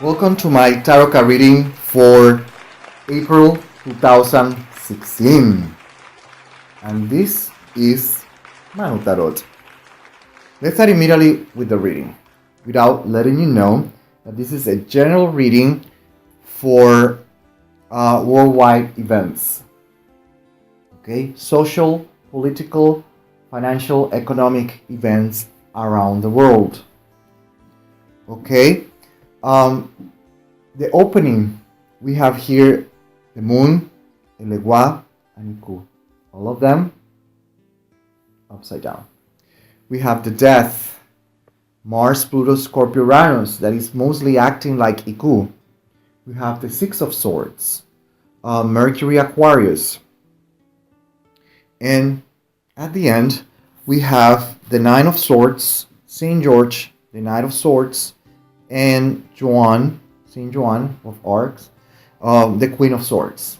Welcome to my tarot card reading for April 2016. And this is Manu Tarot. Let's start immediately with the reading, without letting you know that this is a general reading for worldwide events. Okay, social, political, financial, economic events around the world. Okay. The opening, we have here the moon, el Legua, and Iku. All of them upside down. We have the death, Mars, Pluto, Scorpio, Uranus, that is mostly acting like Iku. We have the Six of Swords, Mercury, Aquarius. And at the end, we have the Nine of Swords, Saint George, the Knight of Swords, and Saint Joan of Arcs, the Queen of Swords.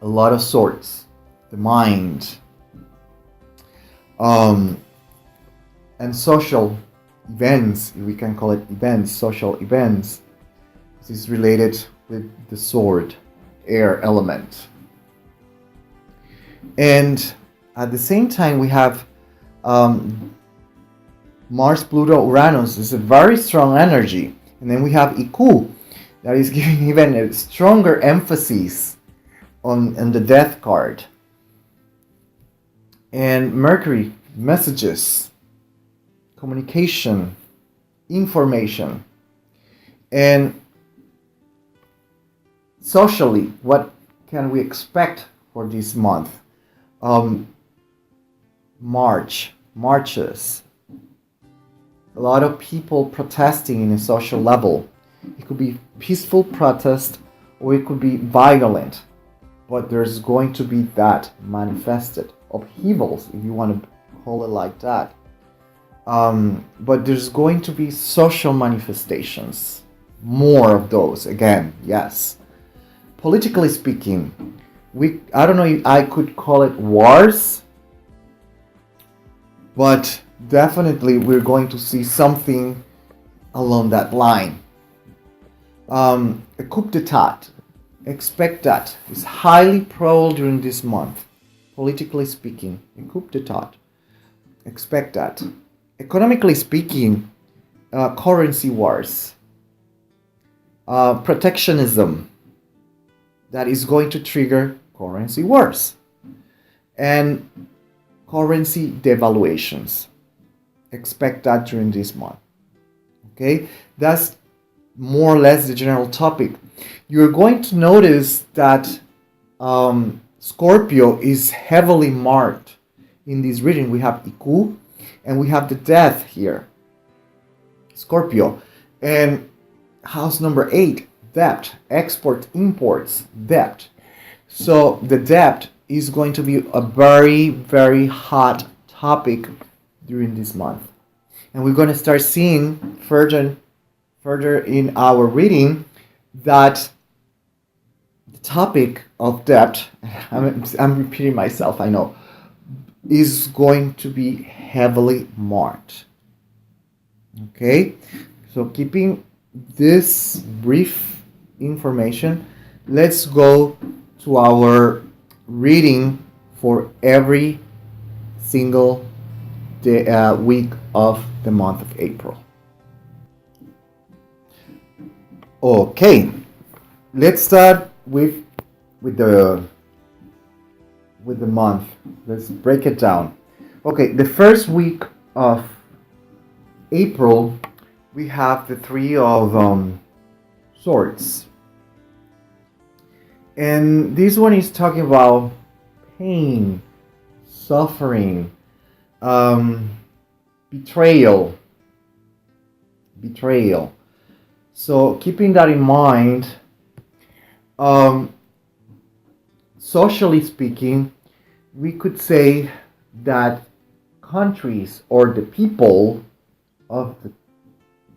A lot of swords, the mind, and social events, we can call it events, social events. This is related with the sword, air element. And at the same time, we have Mars, Pluto, Uranus is a very strong energy. And then we have Iku, that is giving even a stronger emphasis on the death card. And Mercury, messages, communication, information. And socially, what can we expect for this month? Marches. A lot of people protesting in a social level. It could be peaceful protest or it could be violent. But there's going to be that manifested. Upheavals, if you want to call it like that. But there's going to be social manifestations. More of those, again, yes. Politically speaking, I don't know if I could call it wars, but definitely we're going to see something along that line. A coup d'etat, expect that. It's highly probable during this month. Politically speaking, a coup d'etat, expect that. Economically speaking, currency wars, protectionism, that is going to trigger currency wars, and currency devaluations. Expect that during this month. Okay, that's more or less the general topic. You're going to notice that Scorpio is heavily marked in this reading. We have Iku and we have the death here. Scorpio. And house number 8, debt, export, imports, debt. So the debt is going to be a very, very hot topic during this month. And we're going to start seeing further in our reading that the topic of debt, I'm repeating myself, I know, is going to be heavily marked. Okay, so keeping this brief information, let's go to our reading for every single day, week of the month of April. Okay, let's start with the month. Let's break it down. Okay, the first week of April, we have the Three of Swords. And this one is talking about pain, suffering, betrayal. So keeping that in mind, socially speaking, we could say that countries or the people of the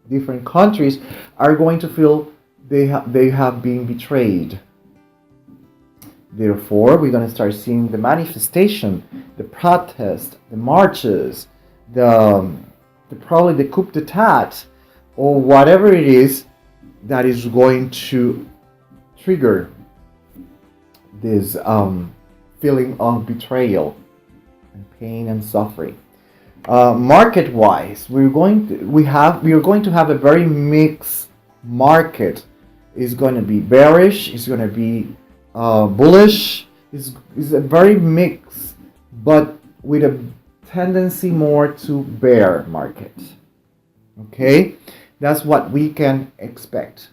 different countries are going to feel they have been betrayed. Therefore, we're going to start seeing the manifestation, the protest, the marches, probably the coup d'etat, or whatever it is that is going to trigger this feeling of betrayal and pain and suffering. Market-wise, we are going to have a very mixed market. It's going to be bearish. It's going to be bullish. It's a very mixed, but with a tendency more to bear market. Okay, that's what we can expect.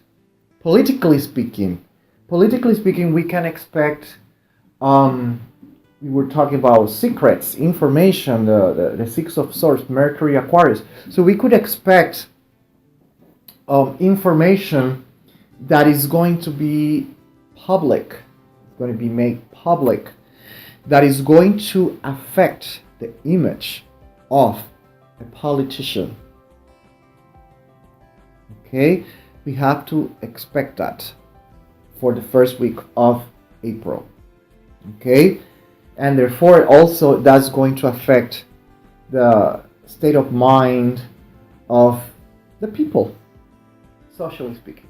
Politically speaking, we can expect. We were talking about secrets, information, the Six of Swords, Mercury, Aquarius. So we could expect information that is going to be public, going to be made public, that is going to affect the image of a politician. Okay, we have to expect that for the first week of April. Okay, and therefore also that's going to affect the state of mind of the people, socially speaking.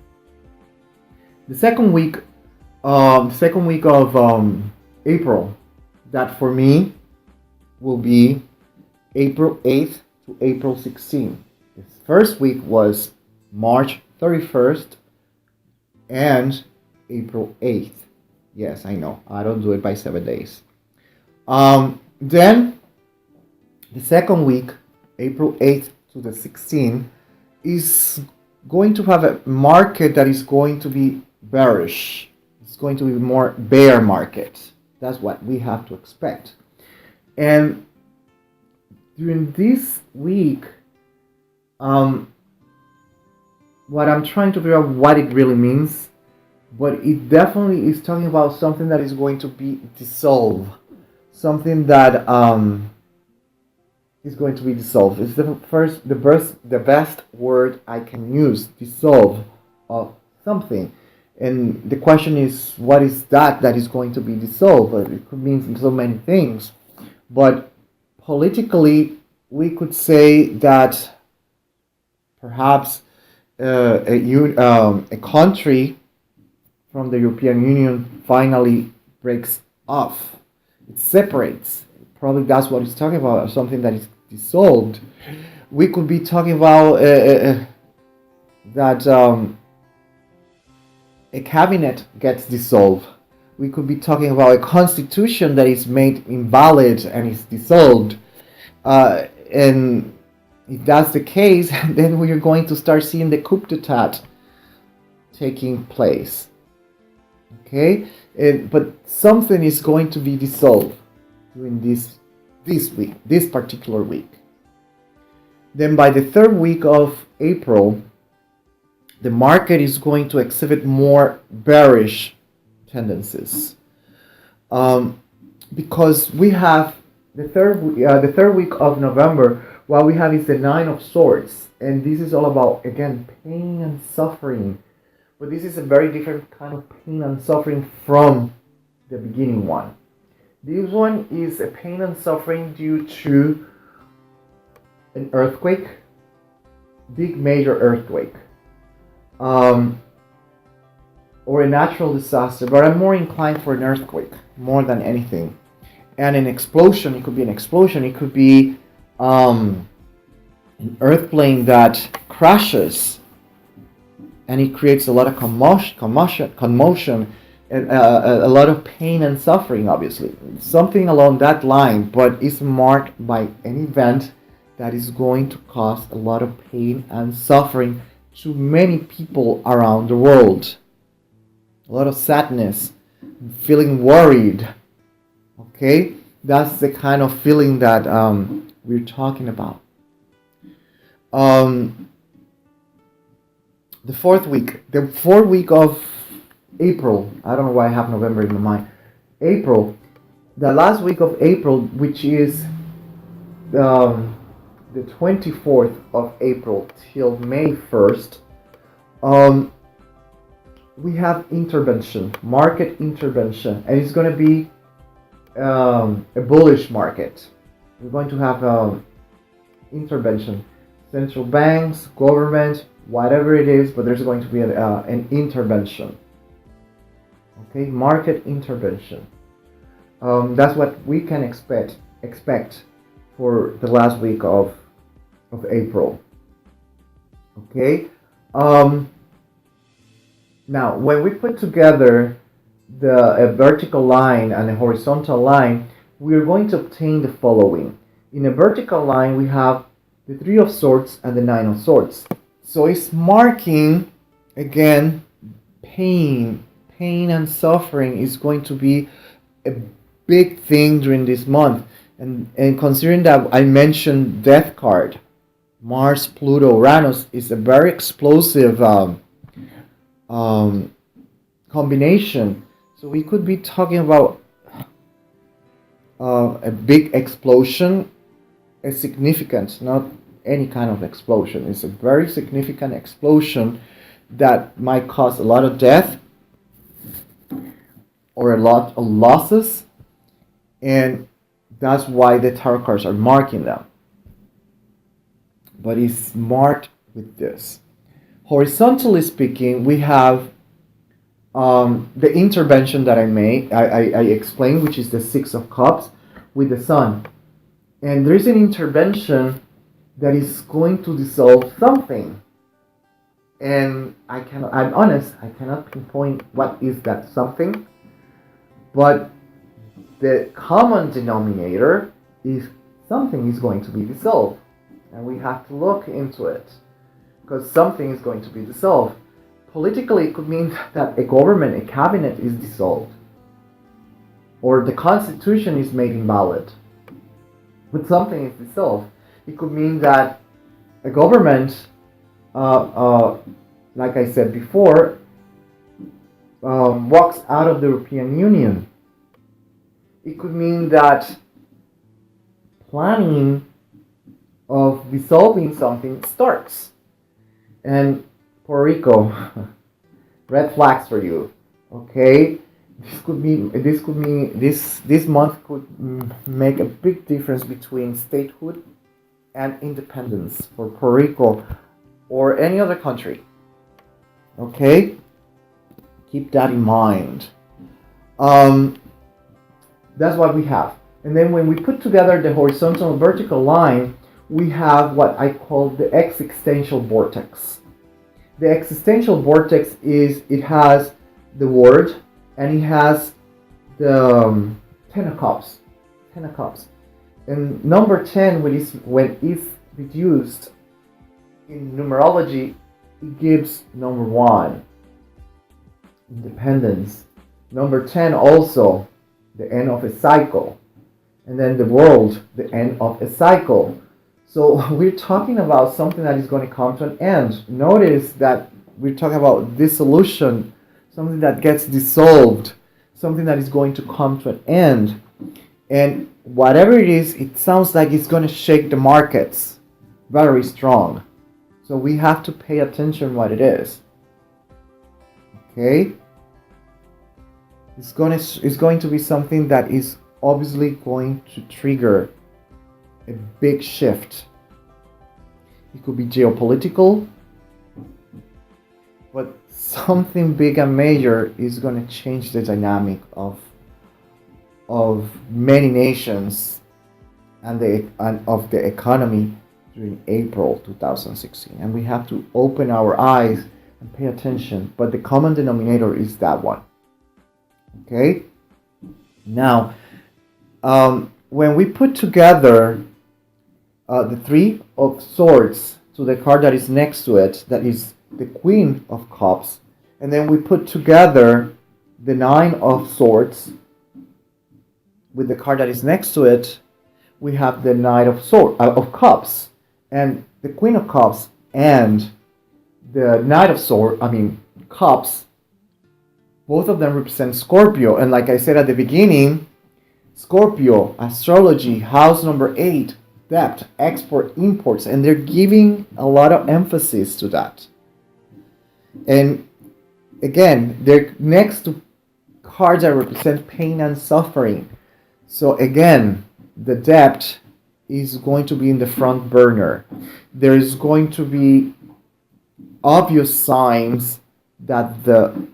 The second week of April, that for me will be April 8th to April 16th. The first week was March 31st and April 8th. Yes, I know, I don't do it by 7 days. Then the second week, April 8th to the 16th, is going to have a market that is going to be bearish. It's going to be more bear market. That's what we have to expect. And during this week, what I'm trying to figure out what it really means, but it definitely is talking about something that is going to be dissolved. Something that is going to be dissolved. It's the best word I can use. Dissolve of something. And the question is, what is that is going to be dissolved? It could mean so many things. But politically, we could say that perhaps a country from the European Union finally breaks off. It separates. Probably that's what it's talking about, something that is dissolved. We could be talking about that a cabinet gets dissolved. We could be talking about a constitution that is made invalid and is dissolved. And if that's the case, then we are going to start seeing the coup d'etat taking place. Okay? But something is going to be dissolved during this week, this particular week. Then by the third week of April, the market is going to exhibit more bearish tendencies. Because we have the third week of November, what we have is the Nine of Swords. And this is all about, again, pain and suffering. But this is a very different kind of pain and suffering from the beginning one. This one is a pain and suffering due to an earthquake, big major earthquake, or a natural disaster, but I'm more inclined for an earthquake more than anything. And an explosion, it could be an explosion, it could be an earthplane that crashes and it creates a lot of commotion and a lot of pain and suffering, obviously. Something along that line, but it's marked by an event that is going to cause a lot of pain and suffering to many people around the world. A lot of sadness, feeling worried. Okay? That's the kind of feeling that we're talking about. The fourth week of April, I don't know why I have November in my mind. April, the last week of April, which is the 24th of April till May 1st, we have intervention, market intervention, and it's going to be a bullish market. We're going to have intervention. central banks, government, whatever it is, but there's going to be an intervention. Okay, market intervention. That's what we can expect for the last week of April. Okay. Now, when we put together a vertical line and a horizontal line, we are going to obtain the following. In a vertical line, we have the Three of Swords and the Nine of Swords. So it's marking, again, pain. Pain and suffering is going to be a big thing during this month. And considering that I mentioned Death card, Mars, Pluto, Uranus is a very explosive combination. So we could be talking about a big explosion, a significant, not any kind of explosion. It's a very significant explosion that might cause a lot of death or a lot of losses, and that's why the tarot cards are marking them. But it's marked with this. Horizontally speaking, we have the intervention that I explained, which is the Six of Cups with the Sun. And there is an intervention that is going to dissolve something. And I'm honest, I cannot pinpoint what is that something. But the common denominator is something is going to be dissolved. And we have to look into it. Because something is going to be dissolved. Politically, it could mean that a government, a cabinet is dissolved. Or the constitution is made invalid. But something is dissolved. It could mean that a government, like I said before, walks out of the European Union. It could mean that planning of dissolving something starts. And Puerto Rico, red flags for you. Okay, this month could make a big difference between statehood and independence for Puerto Rico or any other country. Okay, keep that in mind. That's what we have. And then when we put together the horizontal and vertical line, we have what I call the existential vortex. The existential vortex it has the word, and it has the Ten of Cups. And number 10, when it's reduced in numerology, it gives number 1, independence. Number 10 also, the end of a cycle. And then the world, the end of a cycle. So we're talking about something that is going to come to an end. Notice that we're talking about dissolution, something that gets dissolved, something that is going to come to an end. And whatever it is, it sounds like it's going to shake the markets very strong. So we have to pay attention what it is. Okay? It's going to be something that is obviously going to trigger a big shift. It could be geopolitical, but something big and major is going to change the dynamic of many nations and of the economy during April 2016. And we have to open our eyes and pay attention. But the common denominator is that one. Okay? Now, when we put together the Three of Swords to the card that is next to it, that is the Queen of Cups, and then we put together the Nine of Swords with the card that is next to it, we have the Knight of Cups, and the Queen of Cups and the Knight of Cups. Both of them represent Scorpio, and like I said at the beginning, Scorpio, astrology, house number 8, debt, export, imports, and they're giving a lot of emphasis to that. And again, they're next to cards that represent pain and suffering. So again, the debt is going to be in the front burner. There is going to be obvious signs that the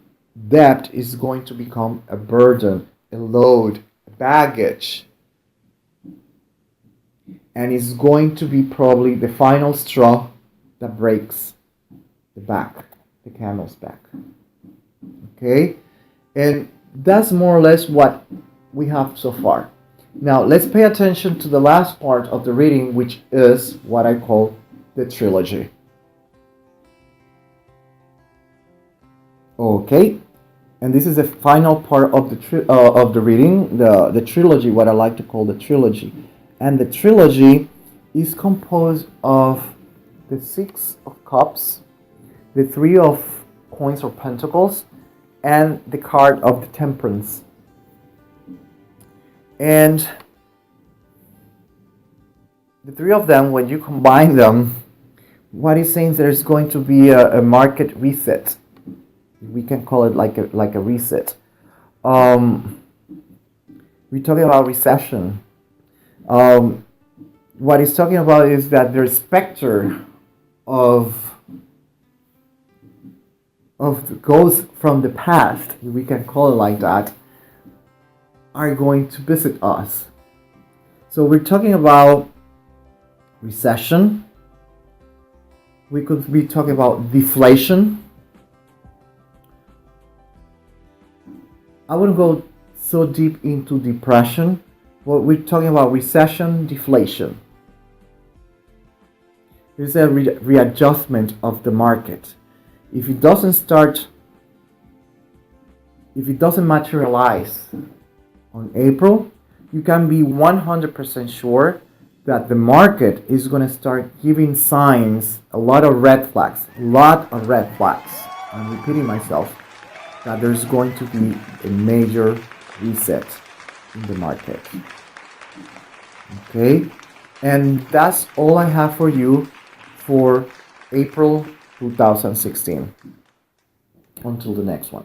debt is going to become a burden, a load, a baggage, and is going to be probably the final straw that breaks the back, the camel's back. Okay? And that's more or less what we have so far. Now, let's pay attention to the last part of the reading, which is what I call the trilogy. Okay, and this is the final part of the reading, the trilogy, what I like to call the trilogy. And the trilogy is composed of the Six of Cups, the Three of Coins or Pentacles, and the card of the Temperance. And the three of them, when you combine them, what it's saying is there's going to be a market reset. We can call it like a reset. We're talking about recession. What it's talking about is that the specter of the ghosts from the past, we can call it like that, are going to visit us. So we're talking about recession. We could be talking about deflation. I wouldn't go so deep into depression. Well, we're talking about recession, deflation. There's a readjustment of the market. If it doesn't materialize on April, you can be 100% sure that the market is going to start giving signs, a lot of red flags. I'm repeating myself, that there's going to be a major reset in the market. Okay? And that's all I have for you for April 2016. Until the next one.